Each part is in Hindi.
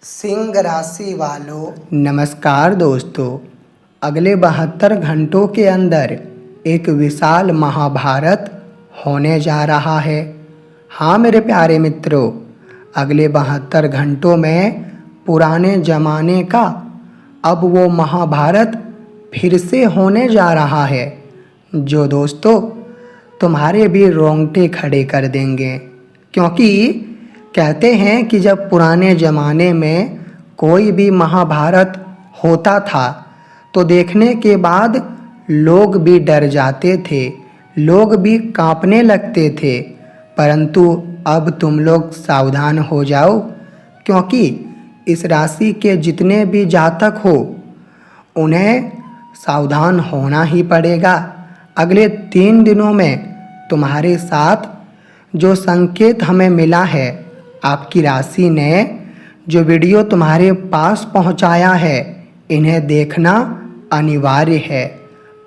सिंह राशि वालों नमस्कार दोस्तों। अगले 72 घंटों के अंदर एक विशाल महाभारत होने जा रहा है। हाँ मेरे प्यारे मित्रों, अगले 72 घंटों में पुराने ज़माने का अब वो महाभारत फिर से होने जा रहा है, जो दोस्तों तुम्हारे भी रोंगटे खड़े कर देंगे। क्योंकि कहते हैं कि जब पुराने ज़माने में कोई भी महाभारत होता था तो देखने के बाद लोग भी डर जाते थे, लोग भी कांपने लगते थे। परंतु अब तुम लोग सावधान हो जाओ, क्योंकि इस राशि के जितने भी जातक हो उन्हें सावधान होना ही पड़ेगा। अगले 3 दिनों में तुम्हारे साथ जो संकेत हमें मिला है, आपकी राशि ने जो वीडियो तुम्हारे पास पहुंचाया है, इन्हें देखना अनिवार्य है।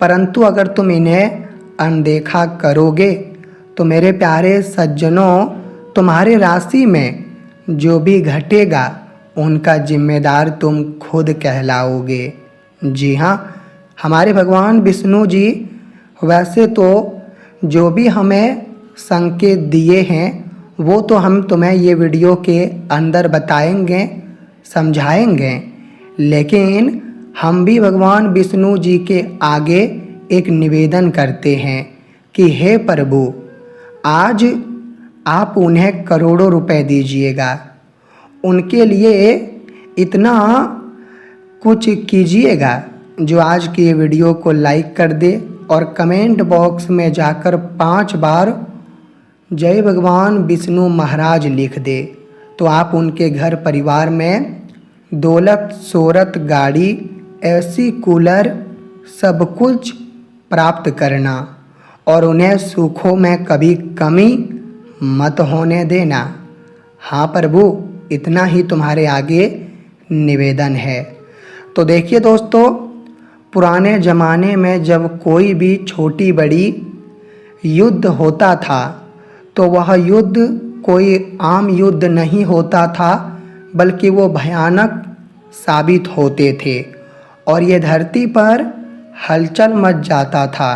परंतु अगर तुम इन्हें अनदेखा करोगे तो मेरे प्यारे सज्जनों, तुम्हारे राशि में जो भी घटेगा उनका जिम्मेदार तुम खुद कहलाओगे। जी हाँ, हमारे भगवान विष्णु जी वैसे तो जो भी हमें संकेत दिए हैं वो तो हम तुम्हें ये वीडियो के अंदर बताएंगे, समझाएंगे, लेकिन हम भी भगवान विष्णु जी के आगे एक निवेदन करते हैं कि हे प्रभु, आज आप उन्हें करोड़ों रुपए दीजिएगा, उनके लिए इतना कुछ कीजिएगा जो आज की ये वीडियो को लाइक कर दे और कमेंट बॉक्स में जाकर 5 बार जय भगवान विष्णु महाराज लिख दे। तो आप उनके घर परिवार में दौलत, शोहरत, गाड़ी, एसी, कूलर सब कुछ प्राप्त करना और उन्हें सुखों में कभी कमी मत होने देना। हाँ प्रभु, इतना ही तुम्हारे आगे निवेदन है। तो देखिए दोस्तों, पुराने ज़माने में जब कोई भी छोटी बड़ी युद्ध होता था तो वह युद्ध कोई आम युद्ध नहीं होता था, बल्कि वो भयानक साबित होते थे और ये धरती पर हलचल मच जाता था।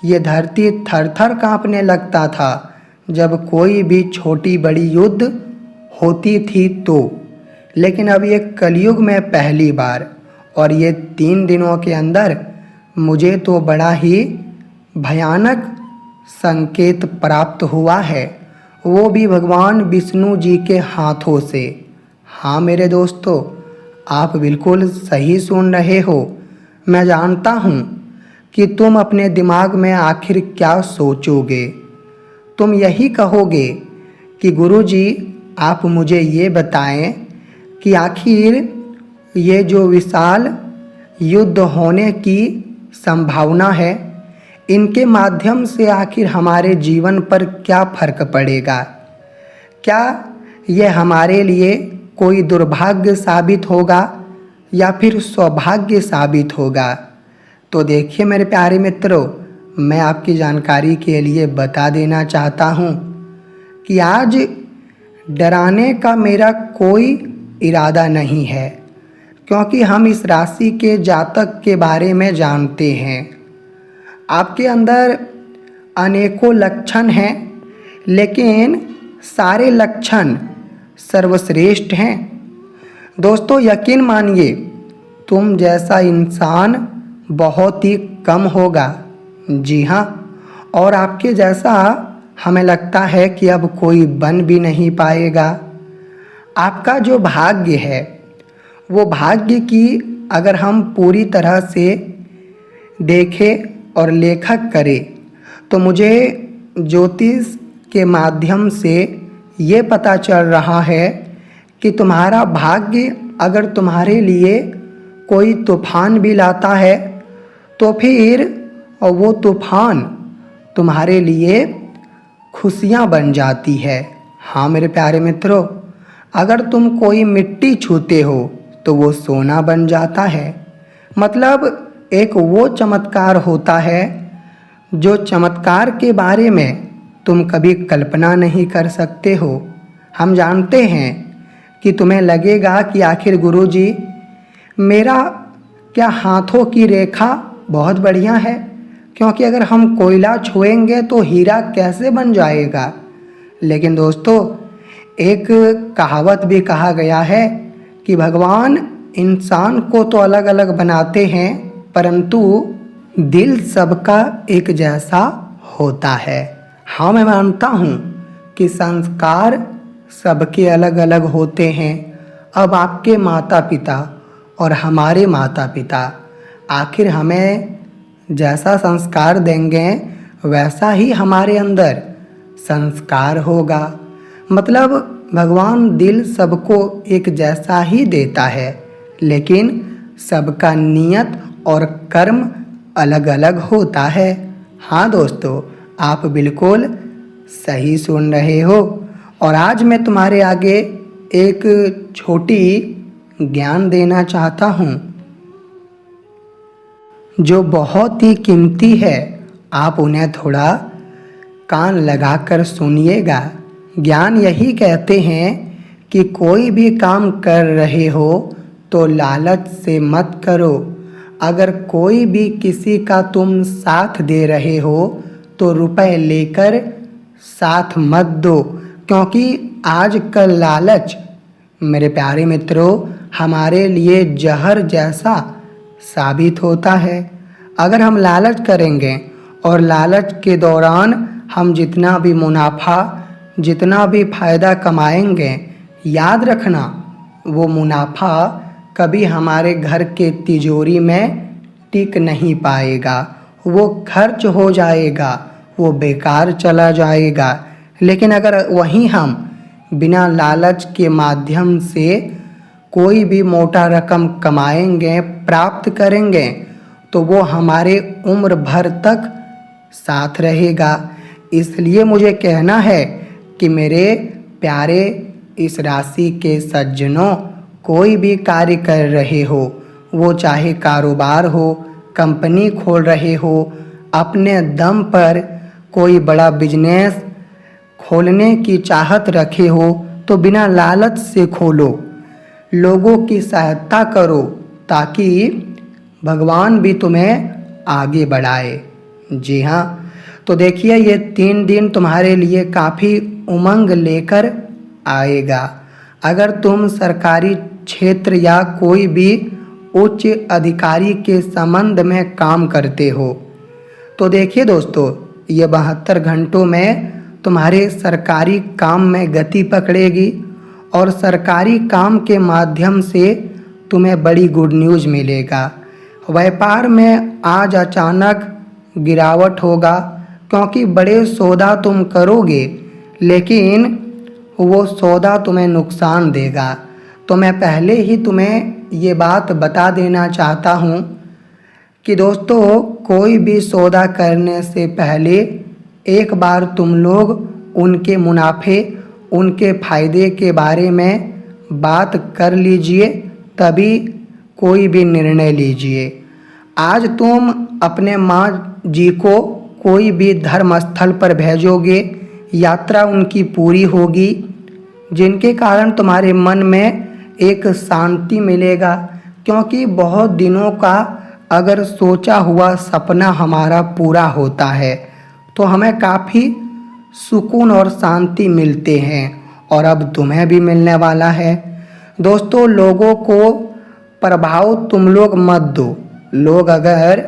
ये धरती थर थर काँपने लगता था जब कोई भी छोटी बड़ी युद्ध होती थी तो। लेकिन अब ये कलयुग में पहली बार और ये 3 दिनों के अंदर मुझे तो बड़ा ही भयानक संकेत प्राप्त हुआ है, वो भी भगवान विष्णु जी के हाथों से। हाँ मेरे दोस्तों, आप बिल्कुल सही सुन रहे हो। मैं जानता हूँ कि तुम अपने दिमाग में आखिर क्या सोचोगे। तुम यही कहोगे कि गुरुजी आप मुझे ये बताएं कि आखिर ये जो विशाल युद्ध होने की संभावना है, इनके माध्यम से आखिर हमारे जीवन पर क्या फर्क पड़ेगा? क्या ये हमारे लिए कोई दुर्भाग्य साबित होगा या फिर सौभाग्य साबित होगा? तो देखिए मेरे प्यारे मित्रों, मैं आपकी जानकारी के लिए बता देना चाहता हूँ कि आज डराने का मेरा कोई इरादा नहीं है, क्योंकि हम इस राशि के जातक के बारे में जानते हैं। आपके अंदर अनेकों लक्षण हैं, लेकिन सारे लक्षण सर्वश्रेष्ठ हैं। दोस्तों यकीन मानिए, तुम जैसा इंसान बहुत ही कम होगा। जी हाँ, और आपके जैसा हमें लगता है कि अब कोई बन भी नहीं पाएगा। आपका जो भाग्य है, वो भाग्य की अगर हम पूरी तरह से देखें और लेखक करे तो मुझे ज्योतिष के माध्यम से ये पता चल रहा है कि तुम्हारा भाग्य अगर तुम्हारे लिए कोई तूफान भी लाता है तो फिर वो तूफान तुम्हारे लिए खुशियाँ बन जाती है। हाँ मेरे प्यारे मित्रों, अगर तुम कोई मिट्टी छूते हो तो वो सोना बन जाता है। मतलब एक वो चमत्कार होता है जो चमत्कार के बारे में तुम कभी कल्पना नहीं कर सकते हो। हम जानते हैं कि तुम्हें लगेगा कि आखिर गुरुजी मेरा क्या हाथों की रेखा बहुत बढ़िया है, क्योंकि अगर हम कोयला छुएंगे तो हीरा कैसे बन जाएगा। लेकिन दोस्तों, एक कहावत भी कहा गया है कि भगवान इंसान को तो अलग अलग बनाते हैं, परंतु दिल सबका एक जैसा होता है। हाँ, मैं मानता हूँ कि संस्कार सबके अलग अलग होते हैं। अब आपके माता पिता और हमारे माता पिता आखिर हमें जैसा संस्कार देंगे वैसा ही हमारे अंदर संस्कार होगा। मतलब भगवान दिल सबको एक जैसा ही देता है, लेकिन सबका नियत और कर्म अलग अलग होता है। हाँ दोस्तों, आप बिल्कुल सही सुन रहे हो। और आज मैं तुम्हारे आगे एक छोटी ज्ञान देना चाहता हूँ जो बहुत ही कीमती है। आप उन्हें थोड़ा कान लगाकर सुनिएगा। ज्ञान यही कहते हैं कि कोई भी काम कर रहे हो तो लालच से मत करो। अगर कोई भी किसी का तुम साथ दे रहे हो तो रुपए लेकर साथ मत दो, क्योंकि आजकल लालच मेरे प्यारे मित्रों हमारे लिए जहर जैसा साबित होता है। अगर हम लालच करेंगे और लालच के दौरान हम जितना भी मुनाफा, जितना भी फायदा कमाएंगे, याद रखना वो मुनाफा कभी हमारे घर के तिजोरी में टिक नहीं पाएगा। वो खर्च हो जाएगा, वो बेकार चला जाएगा। लेकिन अगर वहीं हम बिना लालच के माध्यम से कोई भी मोटा रकम कमाएंगे, प्राप्त करेंगे, तो वो हमारे उम्र भर तक साथ रहेगा। इसलिए मुझे कहना है कि मेरे प्यारे इस राशि के सज्जनों, कोई भी कार्य कर रहे हो, वो चाहे कारोबार हो, कंपनी खोल रहे हो, अपने दम पर कोई बड़ा बिजनेस खोलने की चाहत रखे हो, तो बिना लालच से खोलो, लोगों की सहायता करो, ताकि भगवान भी तुम्हें आगे बढ़ाए। जी हाँ, तो देखिए ये 3 दिन तुम्हारे लिए काफ़ी उमंग लेकर आएगा। अगर तुम सरकारी क्षेत्र या कोई भी उच्च अधिकारी के संबंध में काम करते हो, तो देखिए दोस्तों, ये 72 घंटों में तुम्हारे सरकारी काम में गति पकड़ेगी और सरकारी काम के माध्यम से तुम्हें बड़ी गुड न्यूज़ मिलेगा। व्यापार में आज अचानक गिरावट होगा, क्योंकि बड़े सौदा तुम करोगे, लेकिन वो सौदा तुम्हें नुकसान देगा। तो मैं पहले ही तुम्हें ये बात बता देना चाहता हूँ कि दोस्तों, कोई भी सौदा करने से पहले एक बार तुम लोग उनके मुनाफे, उनके फ़ायदे के बारे में बात कर लीजिए, तभी कोई भी निर्णय लीजिए। आज तुम अपने माँ जी को कोई भी धर्म स्थल पर भेजोगे, यात्रा उनकी पूरी होगी, जिनके कारण तुम्हारे मन में एक शांति मिलेगा, क्योंकि बहुत दिनों का अगर सोचा हुआ सपना हमारा पूरा होता है तो हमें काफ़ी सुकून और शांति मिलते हैं, और अब तुम्हें भी मिलने वाला है। दोस्तों, लोगों को प्रभाव तुम लोग मत दो। लोग अगर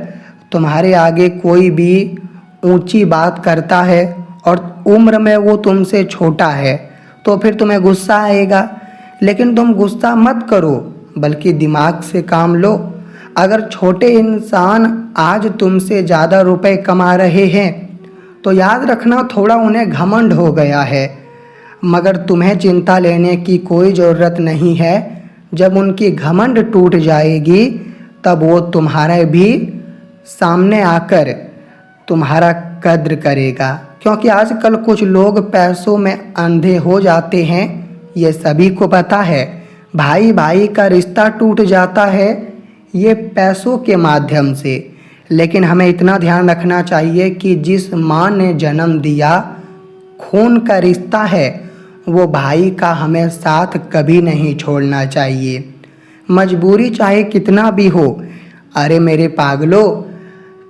तुम्हारे आगे कोई भी ऊंची बात करता है और उम्र में वो तुमसे छोटा है, तो फिर तुम्हें गुस्सा आएगा, लेकिन तुम गुस्सा मत करो, बल्कि दिमाग से काम लो। अगर छोटे इंसान आज तुमसे ज़्यादा रुपए कमा रहे हैं तो याद रखना थोड़ा उन्हें घमंड हो गया है, मगर तुम्हें चिंता लेने की कोई ज़रूरत नहीं है। जब उनकी घमंड टूट जाएगी तब वो तुम्हारे भी सामने आकर तुम्हारा कद्र करेगा, क्योंकि आजकल कुछ लोग पैसों में अंधे हो जाते हैं, ये सभी को पता है। भाई भाई का रिश्ता टूट जाता है ये पैसों के माध्यम से, लेकिन हमें इतना ध्यान रखना चाहिए कि जिस माँ ने जन्म दिया, खून का रिश्ता है, वो भाई का हमें साथ कभी नहीं छोड़ना चाहिए, मजबूरी चाहे कितना भी हो। अरे मेरे पागलों,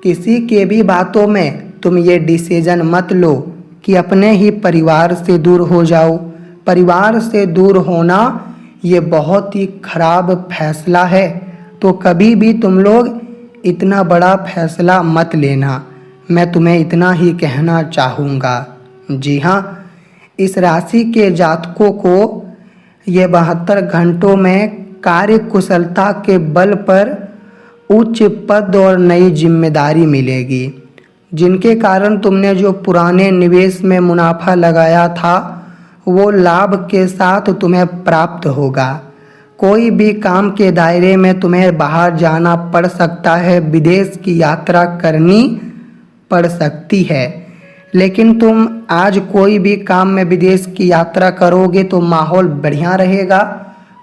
किसी के भी बातों में तुम ये डिसीजन मत लो कि अपने ही परिवार से दूर हो जाओ। परिवार से दूर होना ये बहुत ही खराब फैसला है, तो कभी भी तुम लोग इतना बड़ा फैसला मत लेना। मैं तुम्हें इतना ही कहना चाहूँगा। जी हाँ, इस राशि के जातकों को ये 72 घंटों में कार्य कुशलता के बल पर उच्च पद और नई जिम्मेदारी मिलेगी, जिनके कारण तुमने जो पुराने निवेश में मुनाफा लगाया था वो लाभ के साथ तुम्हें प्राप्त होगा। कोई भी काम के दायरे में तुम्हें बाहर जाना पड़ सकता है, विदेश की यात्रा करनी पड़ सकती है, लेकिन तुम आज कोई भी काम में विदेश की यात्रा करोगे तो माहौल बढ़िया रहेगा।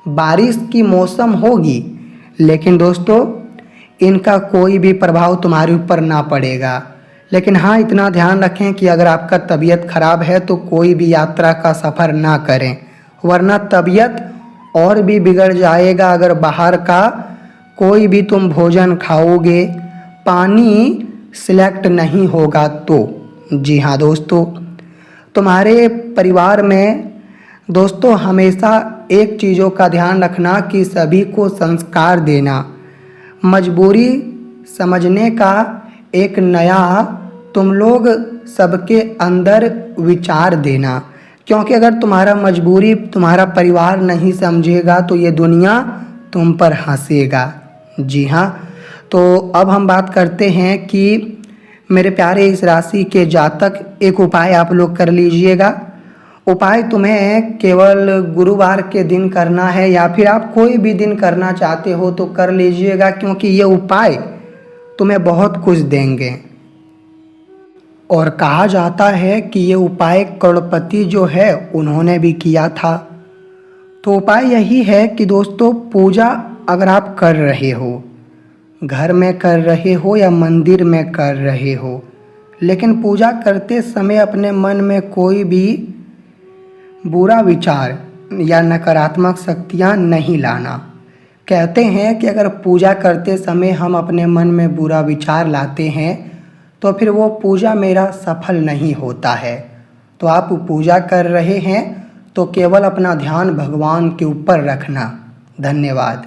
बारिश की मौसम होगी, लेकिन दोस्तों इनका कोई भी प्रभाव तुम्हारे ऊपर ना पड़ेगा। लेकिन हाँ, इतना ध्यान रखें कि अगर आपका तबीयत खराब है तो कोई भी यात्रा का सफ़र ना करें, वरना तबीयत और भी बिगड़ जाएगा। अगर बाहर का कोई भी तुम भोजन खाओगे, पानी सिलेक्ट नहीं होगा तो। जी हाँ दोस्तों, तुम्हारे परिवार में दोस्तों हमेशा एक चीज़ों का ध्यान रखना कि सभी को संस्कार देना, मजबूरी समझने का एक नया तुम लोग सबके अंदर विचार देना। क्योंकि अगर तुम्हारा मजबूरी तुम्हारा परिवार नहीं समझेगा तो ये दुनिया तुम पर हंसेगा। जी हाँ, तो अब हम बात करते हैं कि मेरे प्यारे इस राशि के जातक, एक उपाय आप लोग कर लीजिएगा। उपाय तुम्हें केवल गुरुवार के दिन करना है, या फिर आप कोई भी दिन करना चाहते हो तो कर लीजिएगा, क्योंकि ये उपाय तुम्हें बहुत कुछ देंगे। और कहा जाता है कि ये उपाय करोड़पति जो है उन्होंने भी किया था। तो उपाय यही है कि दोस्तों, पूजा अगर आप कर रहे हो, घर में कर रहे हो या मंदिर में कर रहे हो, लेकिन पूजा करते समय अपने मन में कोई भी बुरा विचार या नकारात्मक शक्तियाँ नहीं लाना। कहते हैं कि अगर पूजा करते समय हम अपने मन में बुरा विचार लाते हैं तो फिर वो पूजा मेरा सफल नहीं होता है। तो आप पूजा कर रहे हैं तो केवल अपना ध्यान भगवान के ऊपर रखना। धन्यवाद।